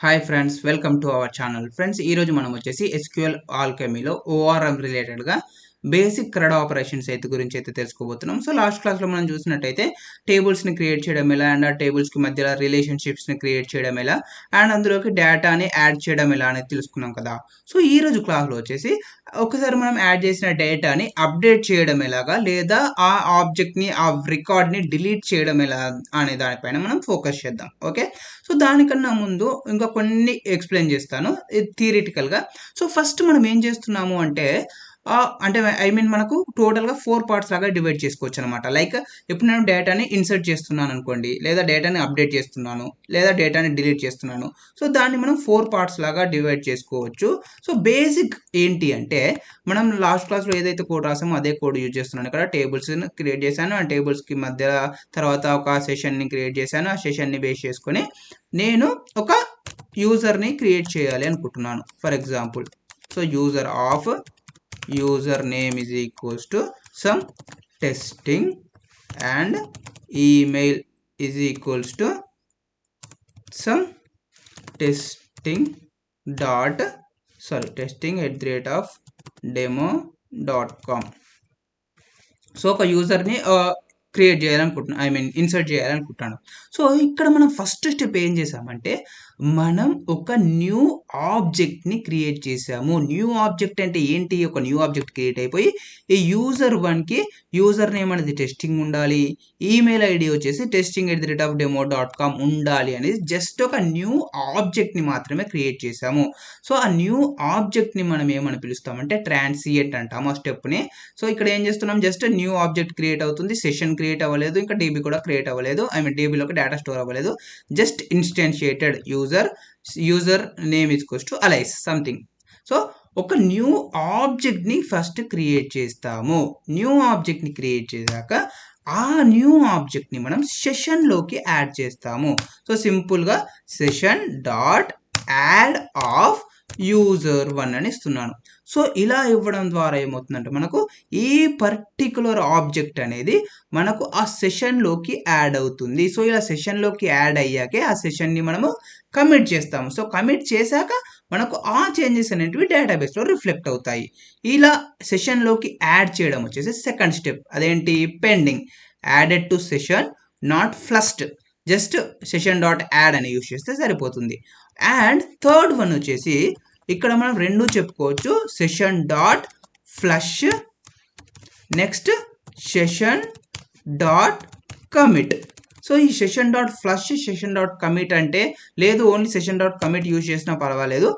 Hi friends, welcome to our channel. Friends, ఈరోజు మనం వచ్చేసి ఎస్క్యూఎల్ ఆల్కెమీలో ఓఆర్ఎం రిలేటెడ్గా బేసిక్ క్రెడ్ ఆపరేషన్స్ గురించి అయితే తెలుసుకోబోతున్నాం. సో లాస్ట్ క్లాస్లో మనం చూసినట్టయితే టేబుల్స్ని క్రియేట్ చేయడం ఎలా, అండ్ ఆ టేబుల్స్కి మధ్యలో రిలేషన్షిప్స్ని క్రియేట్ చేయడం ఎలా, అండ్ అందులోకి డేటాని యాడ్ చేయడం ఎలా అనేది తెలుసుకున్నాం కదా. సో ఈరోజు క్లాస్లో వచ్చేసి ఒకసారి మనం యాడ్ చేసిన డేటాని అప్డేట్ చేయడం ఎలాగా, లేదా ఆ ఆబ్జెక్ట్ని ఆ రికార్డ్ని డిలీట్ చేయడం ఎలా అనే దానిపైన మనం ఫోకస్ చేద్దాం. ఓకే, సో దానికన్నా ముందు ఇంకా కొన్ని ఎక్స్ప్లెయిన్ చేస్తాను థియరిటికల్గా. సో ఫస్ట్ మనం ఏం చేస్తున్నాము అంటే మనకు టోటల్గా 4 పార్ట్స్ లాగా డివైడ్ చేసుకోవచ్చు అనమాట. లైక్ ఇప్పుడు నేను డేటాని ఇన్సర్ట్ చేస్తున్నాను అనుకోండి, లేదా డేటాని అప్డేట్ చేస్తున్నాను, లేదా డేటాని డిలీట్ చేస్తున్నాను. సో దాన్ని మనం 4 పార్ట్స్ లాగా డివైడ్ చేసుకోవచ్చు. సో బేసిక్ ఏంటి అంటే, మనం లాస్ట్ క్లాస్లో ఏదైతే కోడ్ రాసామో అదే కోడ్ యూజ్ చేస్తున్నాను. ఇక్కడ టేబుల్స్ని క్రియేట్ చేశాను, ఆ టేబుల్స్కి మధ్య తర్వాత ఒక సెషన్ని క్రియేట్ చేశాను. ఆ సెషన్ని బేస్ చేసుకొని నేను ఒక యూజర్ని క్రియేట్ చేయాలి అనుకుంటున్నాను. For example, so user of user name is equals to some testing and email is equals to some testing at demo.com. So ఒక యూజర్ని క్రియేట్ చేయాలనుకుంటున్నాను, ఇన్సర్ట్ చేయాలనుకుంటున్నాను. సో ఇక్కడ మనం ఫస్ట్ స్టెప్ ఏం చేసామంటే, మనం ఒక న్యూ ఆబ్జెక్ట్ని క్రియేట్ చేసాము. న్యూ ఆబ్జెక్ట్ అంటే ఏంటి? ఒక న్యూ ఆబ్జెక్ట్ క్రియేట్ అయిపోయి ఈ యూజర్ 1కి యూజర్ నేమ్ అనేది టెస్టింగ్ ఉండాలి, ఈమెయిల్ ఐడి వచ్చేసి testing@demo.com ఉండాలి అనేది జస్ట్ ఒక న్యూ ఆబ్జెక్ట్ని మాత్రమే క్రియేట్ చేసాము. సో ఆ న్యూ ఆబ్జెక్ట్ని మనం ఏమని పిలుస్తామంటే ట్రాన్సియెంట్ అంటాము ఆ స్టెప్ని. సో ఇక్కడ ఏం చేస్తున్నాం, జస్ట్ న్యూ ఆబ్జెక్ట్ క్రియేట్ అవుతుంది, సెషన్ క్రియేట్ అవ్వలేదు, ఇంకా డీబీ కూడా క్రియేట్ అవ్వలేదు, డీబీలోకి డేటా స్టోర్ అవ్వలేదు, just instantiated user name equals to Alice something. So ఒక న్యూ ఆబ్జెక్ట్ని ఫస్ట్ క్రియేట్ చేస్తాము. న్యూ ఆబ్జెక్ట్ని క్రియేట్ చేశాక ఆ న్యూ ఆబ్జెక్ట్ని మనం సెషన్లోకి యాడ్ చేస్తాము. సో సింపుల్గా session dot add of user1 అని ఇస్తున్నాను. సో ఇలా ఇవ్వడం ద్వారా ఏమవుతుందంటే, మనకు ఈ పర్టికులర్ ఆబ్జెక్ట్ అనేది మనకు ఆ సెషన్లోకి యాడ్ అవుతుంది. సో ఇలా సెషన్లోకి యాడ్ అయ్యాకే ఆ సెషన్ని మనము కమిట్ చేస్తాము. సో కమిట్ చేశాక మనకు ఆ చేంజెస్ అనేటివి డేటాబేస్లో రిఫ్లెక్ట్ అవుతాయి. ఇలా సెషన్లోకి యాడ్ చేయడం వచ్చేసి సెకండ్ స్టెప్. అదేంటి? Pending. Added to session, not flushed. Just session dot add అని యూజ్ చేస్తే సరిపోతుంది. అండ్ థర్డ్ వన్ వచ్చేసి ఇక్కడ మనం రెండు చెప్పుకోవచ్చు, session dot flush, next session dot commit. So ఈ session dot flush, session dot commit అంటే లేదు, only session dot commit use చేసినా పర్వాలేదు.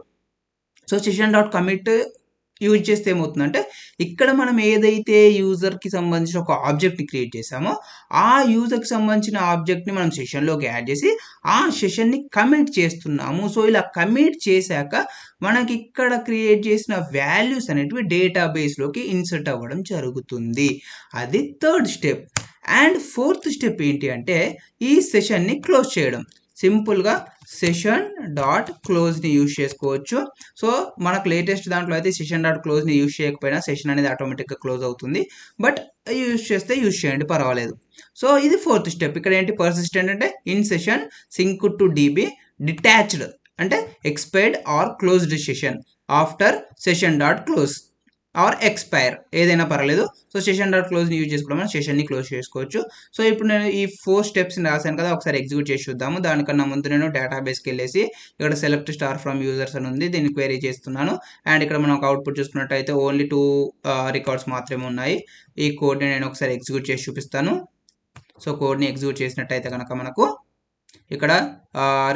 So session dot commit use చేస్తే ఏమవుతుందంటే, ఇక్కడ మనం ఏదైతే యూజర్కి సంబంధించిన ఒక ఆబ్జెక్ట్ని క్రియేట్ చేసామో ఆ యూజర్కి సంబంధించిన ఆబ్జెక్ట్ని మనం సెషన్లోకి యాడ్ చేసి ఆ సెషన్ని కమిట్ చేస్తున్నాము. సో ఇలా కమిట్ చేశాక మనకి ఇక్కడ క్రియేట్ చేసిన వాల్యూస్ అనేటివి డేటాబేస్లోకి ఇన్సర్ట్ అవ్వడం జరుగుతుంది. అది third step. And fourth step ఏంటి అంటే, ఈ సెషన్ని క్లోజ్ చేయడం. సింపుల్గా సెషన్ డాట్ క్లోజ్ని యూజ్ చేసుకోవచ్చు. సో మనకు లేటెస్ట్ దాంట్లో అయితే సెషన్ డాట్ క్లోజ్ని యూజ్ చేయకపోయినా సెషన్ అనేది ఆటోమేటిక్గా క్లోజ్ అవుతుంది. బట్ యూజ్ చేస్తే యూజ్ చేయండి, పర్వాలేదు. సో ఇది ఫోర్త్ స్టెప్. ఇక్కడ ఏంటి? పర్సిస్టెంట్ అంటే in session sync to DB, detached అంటే expired or closed session after session dot close or expire, ఏదైనా పర్లేదు. సో సెషన్ డాట్ క్లోజ్ని యూజ్ చేసుకోవడం మనం సెషన్ని క్లోజ్ చేసుకోవచ్చు. సో ఇప్పుడు నేను ఈ 4 స్టెప్స్ని రాశాను కదా, ఒకసారి ఎగ్జిక్యూట్ చేసి చూద్దాము. దానికన్నా ముందు నేను డేటాబేస్కి వెళ్ళేసి ఇక్కడ సెలెక్ట్ స్టార్ ఫ్రమ్ యూజర్స్ అని ఉంది, దీన్ని క్వెరీ చేస్తున్నాను. అండ్ ఇక్కడ మనం ఒక అవుట్పుట్ చూసుకున్నట్టయితే ఓన్లీ 2 రికార్డ్స్ మాత్రమే ఉన్నాయి. ఈ కోడ్ని నేను ఒకసారి ఎగ్జిక్యూట్ చేసి చూపిస్తాను. సో కోడ్ని ఎగ్జిక్యూట్ చేసినట్టయితే కనుక మనకు ఇక్కడ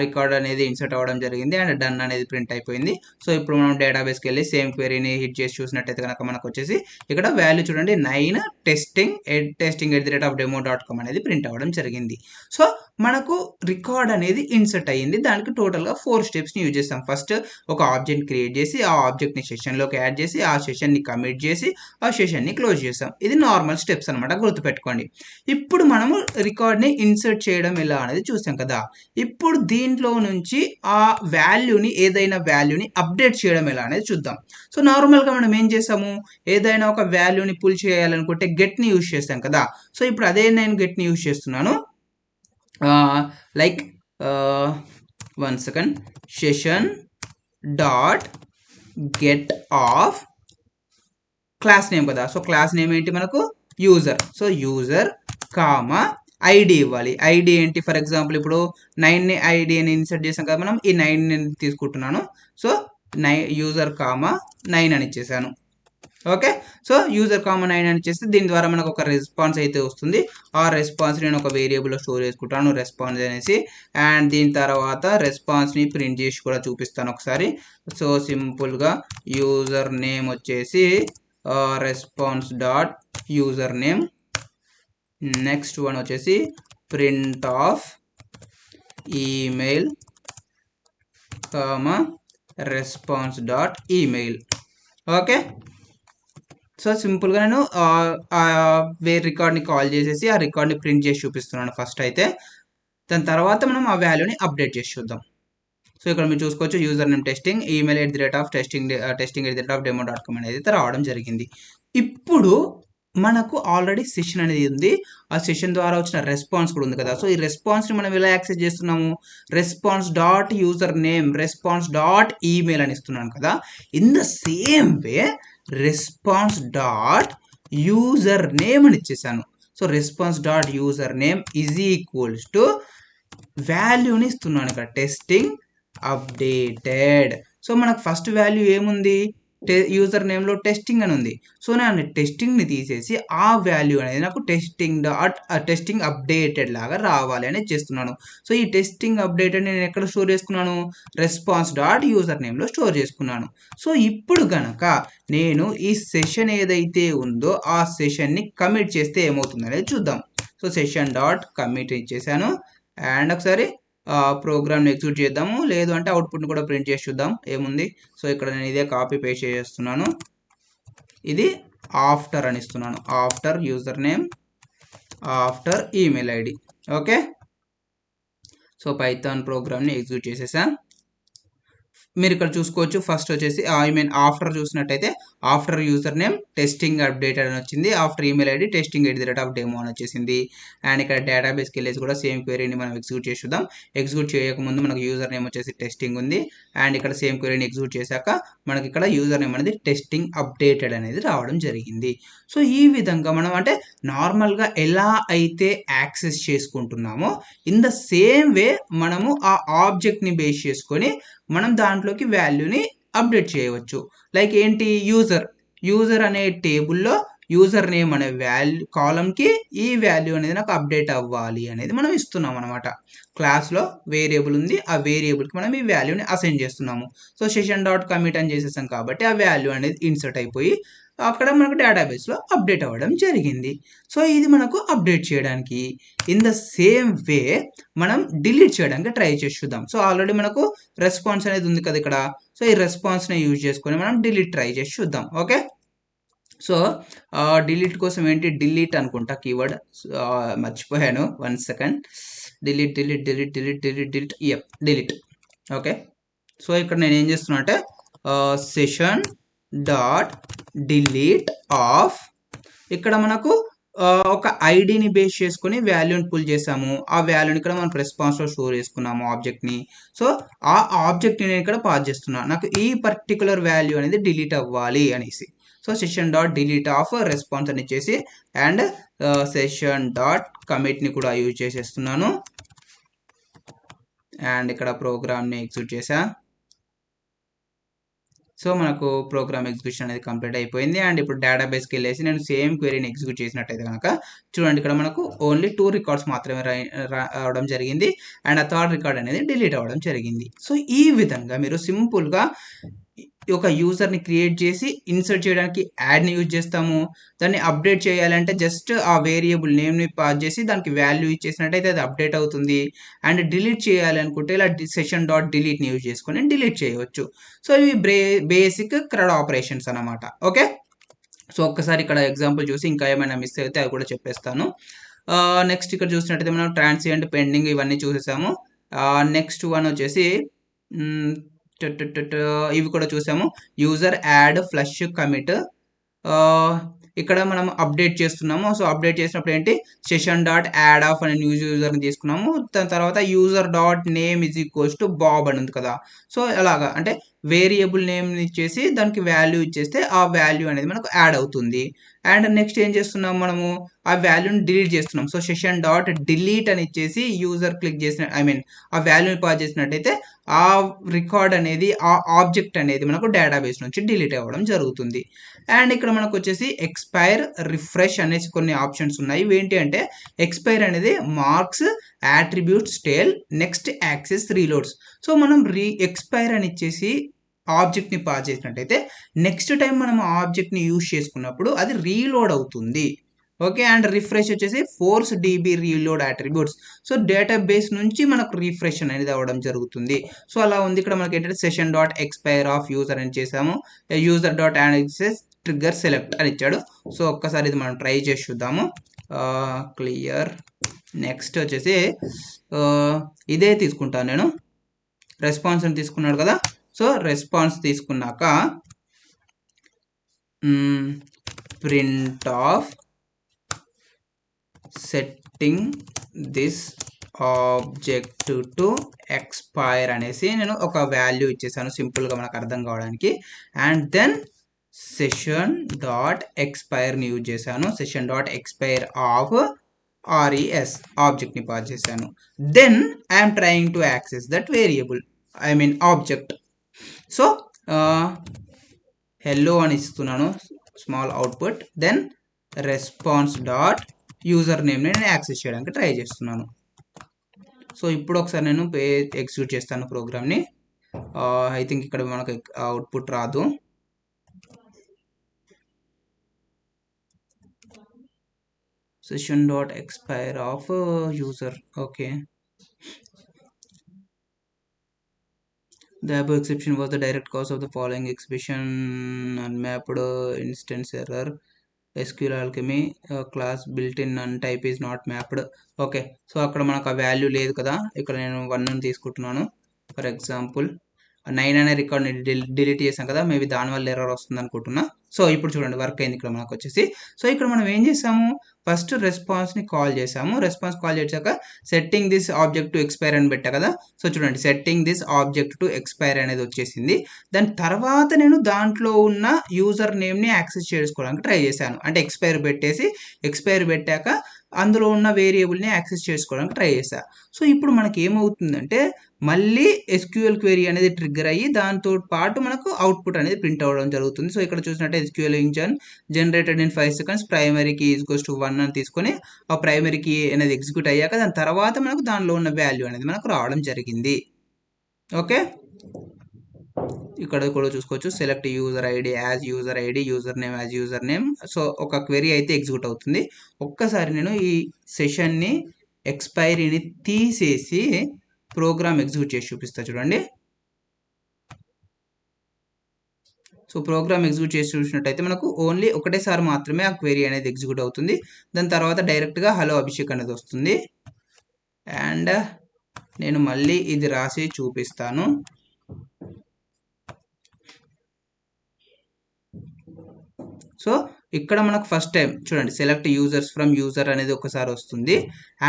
రికార్డ్ అనేది ఇన్సర్ట్ అవ్వడం జరిగింది అండ్ డన్ అనేది ప్రింట్ అయిపోయింది. సో ఇప్పుడు మనం డేటాబేస్కి వెళ్ళి సేమ్ క్వెరీని హిట్ చేసి చూసినట్టయితే కనుక మనకు వచ్చేసి ఇక్కడ వాల్యూ చూడండి 9 testing@demo.com అనేది ప్రింట్ అవ్వడం జరిగింది. సో మనకు రికార్డ్ అనేది ఇన్సర్ట్ అయ్యింది. దానికి టోటల్గా 4 స్టెప్స్ని యూజ్ చేస్తాం. ఫస్ట్ ఒక ఆబ్జెక్ట్ క్రియేట్ చేసి ఆ ఆబ్జెక్ట్ని సెషన్లోకి యాడ్ చేసి ఆ సెషన్ని కమిట్ చేసి ఆ సెషన్ని క్లోజ్ చేస్తాం. ఇది నార్మల్ స్టెప్స్ అనమాట, గుర్తుపెట్టుకోండి. ఇప్పుడు మనము రికార్డ్ని ఇన్సర్ట్ చేయడం ఎలా అనేది చూసాం కదా. ఇప్పుడు దీంట్లో నుంచి ఆ వాల్యూని, ఏదైనా వాల్యూని అప్డేట్ చేయడం ఎలా అనేది చూద్దాం. సో నార్మల్గా మనం ఏం చేసాము, ఏదైనా ఒక వాల్యూని పుల్ చేయాలనుకుంటే గెట్ని యూజ్ చేస్తాం కదా. సో ఇప్పుడు అదే నేను గెట్ని యూజ్ చేస్తున్నాను. Like 1 second, session dot get off class name కదా. సో క్లాస్ నేమ్ ఏంటి మనకు user. So user comma ID ఇవ్వాలి. ఐడి ఏంటి, ఫర్ ఎగ్జాంపుల్ ఇప్పుడు 9ని ఐడిని ఇన్సర్ట్ చేసాం కదా మనం, ఈ 9ని తీసుకుంటున్నాను. సో యూజర్ కామా 9 అని ఇచ్చేసాను. ఓకే, సో యూజర్ కామన్ 9 అని చేస్తే దీని ద్వారా మనకు ఒక రెస్పాన్స్ అయితే వస్తుంది. ఆ రెస్పాన్స్ నేను ఒక వేరియబుల్లో స్టోర్ చేసుకుంటాను, రెస్పాన్స్ అనేసి. అండ్ దీని తర్వాత రెస్పాన్స్ని ప్రింట్ చేసి కూడా చూపిస్తాను ఒకసారి. సో సింపుల్గా యూజర్ నేమ్ వచ్చేసి response dot user name. Next one వచ్చేసి print of email comma response dot email. Okay, so సింపుల్గా నేను వేరే రికార్డ్ని కాల్ చేసేసి ఆ రికార్డ్ని ప్రింట్ చేసి చూపిస్తున్నాను ఫస్ట్ అయితే. దాని తర్వాత మనం ఆ వాల్యూని అప్డేట్ చేసి చూద్దాం. సో ఇక్కడ మీరు చూసుకోవచ్చు user name testing, email @testing.demo.com అనేది అయితే రావడం జరిగింది. ఇప్పుడు మనకు ఆల్రెడీ సెషన్ అనేది ఉంది, ఆ సెషన్ ద్వారా వచ్చిన రెస్పాన్స్ కూడా ఉంది కదా. సో ఈ రెస్పాన్స్ని మనం ఎలా యాక్సెస్ చేస్తున్నాము, response dot user name response dot email అని ఇస్తున్నాను కదా. In the same way response dot user name అని ఇచ్చేసాను. So response dot user name is equals to వాల్యూని ఇస్తున్నాను ఇక్కడ, టెస్టింగ్ అప్డేటెడ్. సో మనకు ఫస్ట్ వాల్యూ ఏముంది, యూజర్ నేమ్లో టెస్టింగ్ అని ఉంది. సో నేను టెస్టింగ్ని తీసేసి ఆ వాల్యూ అనేది నాకు టెస్టింగ్ అప్డేటెడ్ లాగా రావాలి అనేది చేస్తున్నాను. సో ఈ టెస్టింగ్ అప్డేటెడ్ నేను ఎక్కడ స్టోర్ చేసుకున్నాను, రెస్పాన్స్ డాట్ యూజర్ నేమ్లో స్టోర్ చేసుకున్నాను. సో ఇప్పుడు కనుక నేను ఈ సెషన్ ఏదైతే ఉందో ఆ సెషన్ని కమిట్ చేస్తే ఏమవుతుంది అనేది చూద్దాం. సో సెషన్ డాట్ కమిట్ ఇచ్చేసాను. అండ్ ఒకసారి ప్రోగ్రామ్ని ఎగ్జిక్యూట్ చేద్దాము, లేదు అంటే అవుట్పుట్ని కూడా ప్రింట్ చేసి చూద్దాం ఏముంది. సో ఇక్కడ నేను ఇదే కాపీ పేస్ట్ చేస్తున్నాను, ఇది ఆఫ్టర్ అని ఇస్తున్నాను, after user name after email ID. Okay, so Python ప్రోగ్రామ్ని ఎగ్జిక్యూట్ చేసేసా. మీరు ఇక్కడ చూసుకోవచ్చు ఫస్ట్ వచ్చేసి ఆఫ్టర్ చూసినట్టయితే after user name testing updated అని వచ్చింది, after email ID testing @demo అని వచ్చేసింది. అండ్ ఇక్కడ డేటాబేస్కి వెళ్ళేసి కూడా సేమ్ క్వెరీని మనం ఎగ్జిక్యూట్ చేసి చూద్దాం. ఎగ్జిక్యూట్ చేయకముందు మనకు యూజర్ నేమ్ వచ్చేసి టెస్టింగ్ ఉంది, అండ్ ఇక్కడ సేమ్ క్వెరీని ఎగ్జిక్యూట్ చేశాక మనకి ఇక్కడ యూజర్ నేమ్ అనేది టెస్టింగ్ అప్డేటెడ్ అనేది రావడం జరిగింది. సో ఈ విధంగా మనం అంటే నార్మల్గా ఎలా అయితే యాక్సెస్ చేసుకుంటున్నామో ఇన్ ద సేమ్ వే మనము ఆ ఆబ్జెక్ట్ని బేస్ చేసుకొని మనం దాంట్లోకి వాల్యూని అప్డేట్ చేయవచ్చు. లైక్ ఏంటి, యూజర్ అనే టేబుల్లో యూజర్ నేమ్ అనే వాల్యూ కాలంకి ఈ వాల్యూ అనేది నాకు అప్డేట్ అవ్వాలి అనేది మనం ఇస్తున్నాం అనమాట. క్లాస్లో వేరియబుల్ ఉంది, ఆ వేరియబుల్కి మనం ఈ వాల్యూని అసైన్ చేస్తున్నాము. సో సెషన్ డాట్ కమిట్ అని చేసేసాం కాబట్టి ఆ వాల్యూ అనేది ఇన్సర్ట్ అయిపోయి అక్కడ మనకు డేటాబేస్లో అప్డేట్ అవ్వడం జరిగింది. సో ఇది మనకు అప్డేట్ చేయడానికి. ఇన్ ద సేమ్ వే మనం డిలీట్ చేయడానికి ట్రై చేసి చూద్దాం. సో ఆల్రెడీ మనకు రెస్పాన్స్ అనేది ఉంది కదా ఇక్కడ. సో ఈ రెస్పాన్స్ని యూజ్ చేసుకొని మనం డిలీట్ ట్రై చేసి చూద్దాం. ఓకే, సో డిలీట్ కోసం ఏంటి, డిలీట్ అనుకుంటా కీవర్డ్, మర్చిపోయాను, 1 second, డిలీట్. ఓకే, సో ఇక్కడ నేను ఏం చేస్తున్నా అంటే సెషన్ డాట్ డిలీట్ ఆఫ్, ఇక్కడ మనకు ఒక ఐడిని బేస్ చేసుకుని వాల్యూని పుల్ చేసాము, ఆ వాల్యూని ఇక్కడ మనం రెస్పాన్స్లో స్టోర్ చేసుకున్నాము ఆబ్జెక్ట్ని. సో ఆ ఆబ్జెక్ట్ని నేను ఇక్కడ పాస్ చేస్తున్నాను, నాకు ఈ పర్టికులర్ వాల్యూ అనేది డిలీట్ అవ్వాలి అనేసి. So session dot delete of response అని ఇచ్చేసి అండ్ సెషన్ డాట్ కమిట్ని కూడా యూజ్ చేసేస్తున్నాను. అండ్ ఇక్కడ ప్రోగ్రామ్ని ఎగ్జిక్యూట్ చేసా. సో మనకు ప్రోగ్రామ్ ఎగ్జిక్యూషన్ అనేది కంప్లీట్ అయిపోయింది. అండ్ ఇప్పుడు డేటాబేస్కి వెళ్ళేసి నేను సేమ్ క్వెరీని ఎగ్జిక్యూట్ చేసినట్టయితే కనుక చూడండి, ఇక్కడ మనకు ఓన్లీ 2 రికార్డ్స్ మాత్రమే రావడం జరిగింది, అండ్ ఆ 3rd రికార్డ్ అనేది డిలీట్ అవ్వడం జరిగింది. సో ఈ విధంగా మీరు సింపుల్గా ఒక యూజర్ని క్రియేట్ చేసి ఇన్సర్ట్ చేయడానికి యాడ్ని యూజ్ చేస్తాము. దాన్ని అప్డేట్ చేయాలంటే జస్ట్ ఆ వేరియబుల్ నేమ్ని పాస్ చేసి దానికి వాల్యూ ఇచ్చేసినట్టయితే అది అప్డేట్ అవుతుంది. అండ్ డిలీట్ చేయాలి అనుకుంటే ఇలా సెషన్ డాట్ డిలీట్ని యూజ్ చేసుకొని డిలీట్ చేయవచ్చు. సో ఇవి బేసిక్ క్రడ్ ఆపరేషన్స్ అన్నమాట. ఓకే, సో ఒక్కసారి ఇక్కడ ఎగ్జాంపుల్ చూసి ఇంకా ఏమైనా మిస్ అయితే అవి కూడా చెప్పేస్తాను. నెక్స్ట్ ఇక్కడ చూసినట్టయితే మనం ట్రాన్సియంట్ పెండింగ్ ఇవన్నీ చూసేసాము. నెక్స్ట్ వన్ వచ్చేసి ఇవి కూడా చూసాము, యూజర్ యాడ్ ఫ్లష్ కమిట్. ఇక్కడ మనం అప్డేట్ చేస్తున్నాము. సో అప్డేట్ చేసినప్పుడు ఏంటి సెషన్ డాట్ యాడ్ ఆఫ్ అనే న్యూ యూజర్ని తీసుకున్నాము. దాని తర్వాత user dot name is equals to Bob అని ఉంది కదా. సో అలాగా అంటే వేరియబుల్ నేమ్ ఇచ్చేసి దానికి వాల్యూ ఇచ్చేస్తే ఆ వాల్యూ అనేది మనకు యాడ్ అవుతుంది. అండ్ నెక్స్ట్ ఏం చేస్తున్నాం మనము ఆ వాల్యూని డిలీట్ చేస్తున్నాం. సో సెషన్ డాట్ డిలీట్ అని ఇచ్చేసి యూజర్ క్లిక్ చేసిన ఆ వాల్యూని పాస్ చేసినట్టయితే ఆ రికార్డ్ అనేది ఆ ఆబ్జెక్ట్ అనేది మనకు డేటాబేస్ నుంచి డిలీట్ అవ్వడం జరుగుతుంది. అండ్ ఇక్కడ మనకు వచ్చేసి ఎక్స్పైర్ రిఫ్రెష్ అనేసి కొన్ని ఆప్షన్స్ ఉన్నాయి. ఏంటి అంటే ఎక్స్పైర్ అనేది marks attributes stale next access reloads. So మనం ఎక్స్పైర్ అని ఇచ్చేసి ఆబ్జెక్ట్ని పాస్ చేసినట్టయితే నెక్స్ట్ టైం మనం ఆ ఆబ్జెక్ట్ని యూజ్ చేసుకున్నప్పుడు అది రీలోడ్ అవుతుంది. ఓకే. అండ్ రిఫ్రెష్ వచ్చేసి force DB reload attributes. So database నుంచి మనకు రిఫ్రెష్ అనేది అవ్వడం జరుగుతుంది. సో అలా ఉంది. ఇక్కడ మనకి ఏంటంటే session dot expire of user అని చేసాము. యూజర్ డాట్ యాడ్ ఇచ్చేసి ట్రిగ్గర్ సెలెక్ట్ అని ఇచ్చాడు. సో ఒక్కసారి ఇది మనం ట్రై చేసి చూద్దాము. క్లియర్. నెక్స్ట్ వచ్చేసి ఇదే తీసుకుంటాను నేను. రెస్పాన్స్ అని తీసుకున్నాడు కదా. సో రెస్పాన్స్ తీసుకున్నాక print of setting this object to expire అనేసి నేను ఒక వాల్యూ ఇచ్చేసాను సింపుల్గా మనకు అర్థం కావడానికి. అండ్ దెన్ సెషన్ డాట్ ఎక్స్పైర్ని యూజ్ చేశాను. Session dot expire of res ఆబ్జెక్ట్ని పాస్ చేశాను. Then I'm trying to access that variable object. So hello అని ఇస్తున్నాను small output. Then response dot user నేమ్ని నేను యాక్సెస్ చేయడానికి ట్రై చేస్తున్నాను. సో ఇప్పుడు ఒకసారి నేను ఎగ్జిక్యూట్ చేస్తాను ప్రోగ్రామ్ని. ఐ థింక్ ఇక్కడ మనకు అవుట్పుట్ రాదు. Session dot expire of user. Okay. The above exception was the direct cause of the following exception: unmapped instance error, SQL alchemy, class built-in type is not mapped. Okay. So అక్కడ మనకు ఆ value లేదు కదా. ఇక్కడ నేను 1 అని తీసుకుంటున్నాను. For example 9 అనే రికార్డ్ని డిలీట్ చేసాం కదా. మేబీ దానివల్ల ఎర్రర్ వస్తుంది అనుకుంటున్నా. సో ఇప్పుడు చూడండి వర్క్ అయింది ఇక్కడ మనకు వచ్చేసి. సో ఇక్కడ మనం ఏం చేసాము, ఫస్ట్ రెస్పాన్స్ని కాల్ చేసాము. రెస్పాన్స్ కాల్ చేశాక setting this object to expire అని పెట్టా కదా. సో చూడండి setting this object to expire అనేది వచ్చేసింది. దాని తర్వాత నేను దాంట్లో ఉన్న యూజర్ నేమ్ని యాక్సెస్ చేసుకోవడానికి ట్రై చేశాను. అంటే ఎక్స్పైర్ పెట్టాక అందులో ఉన్న వేరియబుల్ని యాక్సెస్ చేసుకోవడానికి ట్రై చేశా. సో ఇప్పుడు మనకి ఏమవుతుందంటే మళ్ళీ SQL క్వెరీ అనేది ట్రిగ్గర్ అయ్యి దాంతో పాటు మనకు అవుట్పుట్ అనేది ప్రింట్ అవ్వడం జరుగుతుంది. సో ఇక్కడ చూసినట్టే SQL engine generated in 5 seconds primary key equals to 1 అని తీసుకొని ఆ ప్రైమరీ కీ అనేది ఎగ్జిక్యూట్ అయ్యాక దాని తర్వాత మనకు దానిలో ఉన్న వాల్యూ అనేది మనకు రావడం జరిగింది. ఓకే. ఇక్కడ కూడా చూసుకోవచ్చు select user ID as user ID, user name as user name. So ఒక క్వెరీ అయితే ఎగ్జిక్యూట్ అవుతుంది. ఒక్కసారి నేను ఈ సెషన్ని ఎక్స్పైరీని తీసేసి ప్రోగ్రామ్ ఎగ్జిక్యూట్ చేసి చూపిస్తా చూడండి. సో ప్రోగ్రామ్ ఎగ్జిక్యూట్ చేసి చూసినట్టయితే మనకు ఓన్లీ ఒకటేసారి మాత్రమే ఆ క్వెరీ అనేది ఎగ్జిక్యూట్ అవుతుంది. దాని తర్వాత డైరెక్ట్గా హలో అభిషేక్ అనేది వస్తుంది. అండ్ నేను మళ్ళీ ఇది రాసి చూపిస్తాను. సో ఇక్కడ మనకు ఫస్ట్ టైం చూడండి సెలెక్ట్ యూజర్స్ ఫ్రమ్ యూజర్ అనేది ఒకసారి వస్తుంది.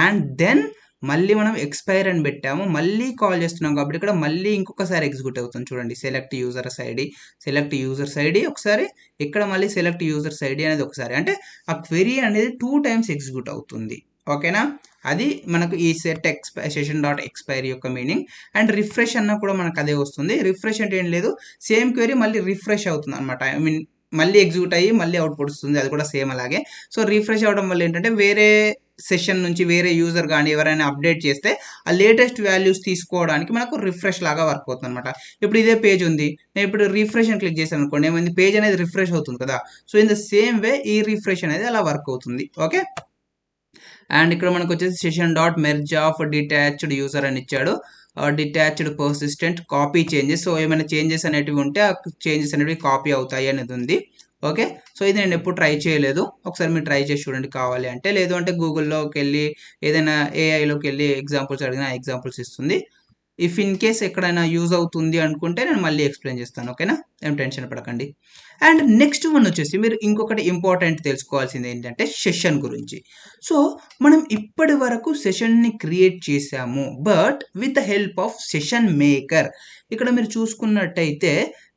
అండ్ దెన్ మళ్ళీ మనం ఎక్స్పైర్ అని పెట్టాము, మళ్ళీ కాల్ చేస్తున్నాం కాబట్టి ఇక్కడ మళ్ళీ ఇంకొకసారి ఎగ్జిక్యూట్ అవుతుంది. చూడండి సెలెక్ట్ యూజర్స్ ఐడి ఒకసారి, ఇక్కడ మళ్ళీ సెలెక్ట్ యూజర్స్ ఐడి అనేది ఒకసారి. అంటే ఆ క్వెరీ అనేది 2 times ఎగ్జిక్యూట్ అవుతుంది. ఓకేనా. అది మనకు ఈ సెషన్ డాట్ ఎక్స్పైర్ యొక్క మీనింగ్. అండ్ రిఫ్రెష్ అన్న కూడా మనకు అదే వస్తుంది. రిఫ్రెష్ అంటే ఏం లేదు, సేమ్ క్వెరీ మళ్ళీ రిఫ్రెష్ అవుతుంది అనమాట. మళ్ళీ ఎగ్జిక్యూట్ అయ్యి మళ్ళీ అవుట్పుట్ వస్తుంది. అది కూడా సేమ్ అలాగే. సో రిఫ్రెష్ అవ్వడం వల్ల ఏంటంటే వేరే సెషన్ నుంచి వేరే యూజర్ కానీ ఎవరైనా అప్డేట్ చేస్తే ఆ లేటెస్ట్ వాల్యూస్ తీసుకోవడానికి మనకు రిఫ్రెష్ లాగా వర్క్ అవుతుంది అనమాట. ఇప్పుడు ఇదే పేజ్ ఉంది, నేను ఇప్పుడు రిఫ్రెష్ అని క్లిక్ చేశాను అనుకోండి, ఏమైంది పేజ్ అనేది రిఫ్రెష్ అవుతుంది కదా. సో ఇన్ ద సేమ్ వే ఈ రిఫ్రెష్ అనేది అలా వర్క్ అవుతుంది. ఓకే. అండ్ ఇక్కడ మనకు వచ్చేసి session dot merge of detached user అని ఇచ్చాడు. Detached persistent copy changes. So ఏమైనా చేంజెస్ అనేటివి ఉంటే ఆ చేంజెస్ అనేవి కాపీ అవుతాయి అనేది ఉంది. ఓకే. సో ఇది నేను ఎప్పుడు ట్రై చేయలేదు, ఒకసారి మీరు ట్రై చేసి చూడండి కావాలి అంటే. లేదు అంటే గూగుల్లోకి వెళ్ళి ఏదైనా ఏఐలోకి వెళ్ళి ఎగ్జాంపుల్స్ అడిగినా ఎగ్జాంపుల్స్ ఇస్తుంది. ఇఫ్ ఇన్ కేస్ ఎక్కడైనా యూజ్ అవుతుంది అనుకుంటే నేను మళ్ళీ ఎక్స్ప్లెయిన్ చేస్తాను. ఓకేనా, ఏం టెన్షన్ పడకండి. అండ్ నెక్స్ట్ వన్ వచ్చేసి మీరు ఇంకొకటి ఇంపార్టెంట్ తెలుసుకోవాల్సింది ఏంటంటే సెషన్ గురించి. సో మనం ఇప్పటి వరకు సెషన్ని క్రియేట్ చేసాము, but with the help of session maker. ఇక్కడ మీరు చూసుకున్నట్టయితే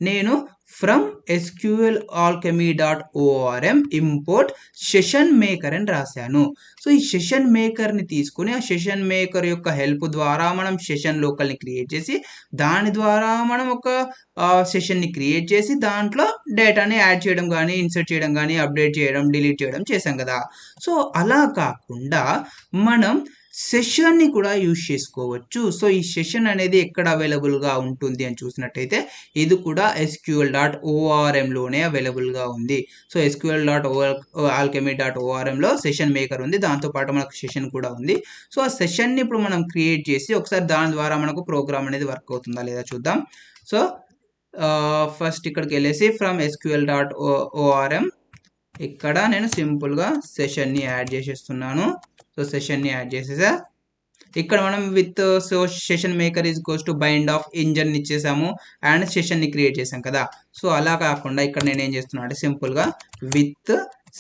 నేను from sqlalchemy.orm import session maker అని రాశాను. సో ఈ సెషన్ మేకర్ని తీసుకుని ఆ సెషన్ మేకర్ యొక్క హెల్ప్ ద్వారా మనం సెషన్ లోకల్ని క్రియేట్ చేసి దాని ద్వారా మనం ఒక సెషన్ని క్రియేట్ చేసి దాంట్లో డేటాని యాడ్ చేయడం కానీ, ఇన్సర్ట్ చేయడం కానీ, అప్డేట్ చేయడం, డిలీట్ చేయడం చేసాం కదా. సో అలా కాకుండా మనం సెషన్ని కూడా యూజ్ చేసుకోవచ్చు. సో ఈ సెషన్ అనేది ఎక్కడ అవైలబుల్గా ఉంటుంది అని చూసినట్టయితే ఇది కూడా sql.ormలోనే అవైలబుల్గా ఉంది. సో sql.alchemy.ormలో సెషన్ మేకర్ ఉంది, దాంతోపాటు మనకు సెషన్ కూడా ఉంది. సో ఆ సెషన్ని ఇప్పుడు మనం క్రియేట్ చేసి ఒకసారి దాని ద్వారా మనకు ప్రోగ్రామ్ అనేది వర్క్ అవుతుందా లేదా చూద్దాం. సో ఫస్ట్ ఇక్కడికి వెళ్ళేసి ఫ్రమ్ sql.orm ఇక్కడ నేను సింపుల్గా సెషన్ని యాడ్ చేసేస్తున్నాను. సో సెషన్ని యాడ్ చేసేసా. ఇక్కడ మనం with so session maker is goes to bind of engine ఇచ్చేసాము అండ్ సెషన్ని క్రియేట్ చేసాం కదా. సో అలా కాకుండా ఇక్కడ నేను ఏం చేస్తున్నా అంటే సింపుల్గా విత్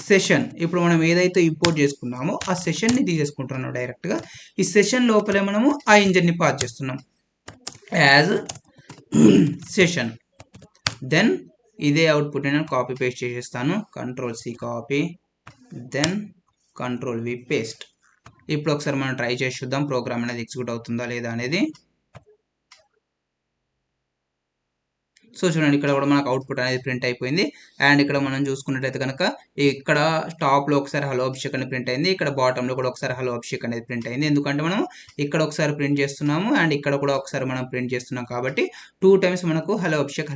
సెషన్, ఇప్పుడు మనం ఏదైతే ఇంపోర్ట్ చేసుకున్నామో ఆ సెషన్ని తీసేసుకుంటున్నాం డైరెక్ట్గా. ఈ సెషన్ లోపలే మనము ఆ ఇంజన్ని పాస్ చేస్తున్నాం యాజ్ సెషన్. దెన్ ఇదే అవుట్పుట్ నేను కాపీ పేస్ట్ చేసేస్తాను. Ctrl+C copy, then Ctrl+V paste. ఇప్పుడు ఒకసారి మనం ట్రై చేసి చూద్దాం ప్రోగ్రామ్ అనేది ఎగ్జిక్యూట్ అవుతుందా లేదా అనేది. సో చూడండి ఇక్కడ కూడా మనకు అవుట్పుట్ అనేది ప్రింట్ అయిపోయింది. అండ్ ఇక్కడ మనం చూసుకున్నట్టయితే కనుక ఇక్కడ టాప్లో ఒకసారి హలో అభిషేక్ అని ప్రింట్ అయింది, ఇక్కడ బాటంలో కూడా ఒకసారి హలో అభిషేక్ అనేది ప్రింట్ అయింది. ఎందుకంటే మనం ఇక్కడ ఒకసారి ప్రింట్ చేస్తున్నాము అండ్ ఇక్కడ కూడా ఒకసారి మనం ప్రింట్ చేస్తున్నాం కాబట్టి 2 times మనకు హలో అభిషేక్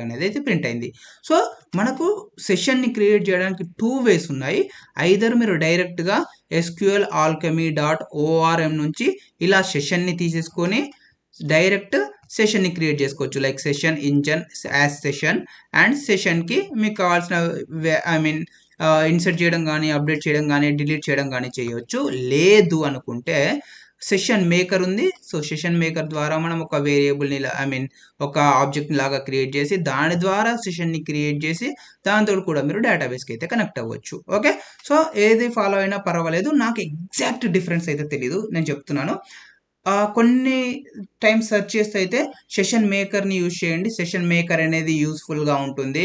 అనేది అయితే ప్రింట్ అయింది. సో మనకు సెషన్ని క్రియేట్ చేయడానికి 2 ways ఉన్నాయి. ఐదర్ మీరు డైరెక్ట్గా sqlalchemy.orm నుంచి ఇలా సెషన్ని తీసేసుకొని డైరెక్ట్ సెషన్ని క్రియేట్ చేసుకోవచ్చు, like session engine as session. And సెషన్కి మీకు కావాల్సిన ఇన్సర్ట్ చేయడం కానీ, అప్డేట్ చేయడం కానీ, డిలీట్ చేయడం కానీ చేయవచ్చు. లేదు అనుకుంటే సెషన్ మేకర్ ఉంది. సో సెషన్ మేకర్ ద్వారా మనం ఒక వేరియబుల్ని ఒక ఆబ్జెక్ట్ని లాగా క్రియేట్ చేసి దాని ద్వారా సెషన్ని క్రియేట్ చేసి దాంతో కూడా మీరు డేటాబేస్కి అయితే కనెక్ట్ అవ్వచ్చు. ఓకే, సో ఏది ఫాలో అయినా పర్వాలేదు, నాకు ఎగ్జాక్ట్ డిఫరెన్స్ అయితే తెలీదు, నేను చెప్తున్నాను. కొన్ని టైమ్స్ సెర్చ్ చేస్తే అయితే సెషన్ మేకర్ని యూజ్ చేయండి. సెషన్ మేకర్ అనేది యూస్ఫుల్గా ఉంటుంది,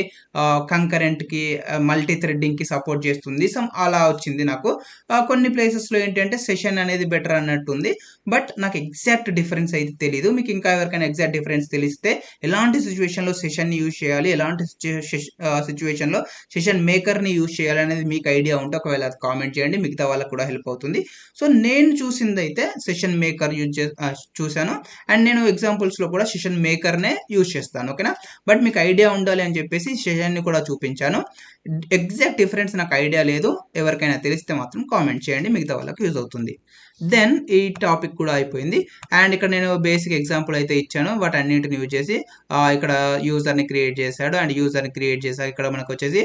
కంకరెంట్కి, మల్టీ థ్రెడ్డింగ్కి సపోర్ట్ చేస్తుంది. అలా వచ్చింది నాకు. కొన్ని ప్లేసెస్లో ఏంటంటే సెషన్ అనేది బెటర్ అన్నట్టుంది, బట్ నాకు ఎగ్జాక్ట్ డిఫరెన్స్ అయితే తెలీదు. మీకు ఇంకా ఎవరికైనా ఎగ్జాక్ట్ డిఫరెన్స్ తెలిస్తే ఎలాంటి సిచ్యువేషన్లో సెషన్ని యూజ్ చేయాలి, ఎలాంటి సిచ్యువేషన్లో సెషన్ మేకర్ని యూజ్ చేయాలి అనేది మీకు ఐడియా ఉంటే ఒకవేళ అది కామెంట్ చేయండి, మిగతా వాళ్ళకి కూడా హెల్ప్ అవుతుంది. సో నేను చూసింది అయితే సెషన్ మేకర్ చూశాను అండ్ నేను ఎగ్జాంపుల్స్లో కూడా సెషన్ మేకర్నే యూజ్ చేస్తాను. ఓకేనా, బట్ మీకు ఐడియా ఉండాలి అని చెప్పేసి సెషన్ని కూడా చూపించాను. ఎగ్జాక్ట్ డిఫరెన్స్ నాకు ఐడియా లేదు, ఎవరికైనా తెలిస్తే మాత్రం కామెంట్ చేయండి, మిగతా వాళ్ళకి యూజ్ అవుతుంది. దెన్ ఈ టాపిక్ కూడా అయిపోయింది. అండ్ ఇక్కడ నేను బేసిక్ ఎగ్జాంపుల్ అయితే ఇచ్చాను, వాటన్నింటిని యూజ్ చేసి ఇక్కడ యూజర్ని క్రియేట్ చేశాడు అండ్ యూజర్ని క్రియేట్ చేశాక ఇక్కడ మనకు వచ్చేసి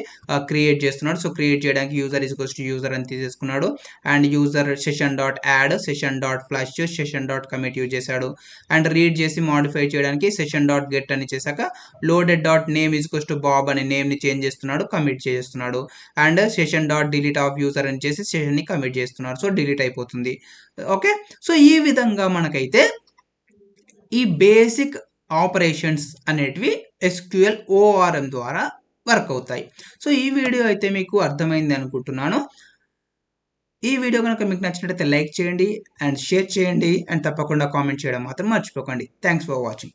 క్రియేట్ చేస్తున్నాడు. సో క్రియేట్ చేయడానికి యూజర్ ఈజ్ టు యూజర్ అని తీసేసుకున్నాడు అండ్ యూజర్ సెషన్.యాడ్, సెషన్.ఫ్లష్, సెషన్.కమిట్ యూజ్ చేశాడు. అండ్ రీడ్ చేసి మాడిఫై చేయడానికి సెషన్.గెట్ అని చేశాక లోడెడ్.నేమ్ ఈజ్ టు బాబ్ అని నేమ్ని చేంజ్ చేస్తున్నాడు, కమిట్ చేస్తున్నాడు. అండ్ సెషన్.డిలీట్ ఆఫ్ యూజర్ అని చేసి సెషన్ని కమిట్ చేస్తున్నాడు. సో డిలీట్ అయిపోతుంది. ఓకే, సో ఈ విధంగా మనకైతే ఈ బేసిక్ ఆపరేషన్స్ అనేటివి SQL ORM ద్వారా వర్క్ అవుతాయి. సో ఈ వీడియో అయితే మీకు అర్థమైంది అనుకుంటున్నాను. ఈ వీడియో కనుక మీకు నచ్చినట్లయితే లైక్ చేయండి అండ్ షేర్ చేయండి అండ్ తప్పకుండా కామెంట్ చేయడం మాత్రం మర్చిపోకండి. Thanks for watching.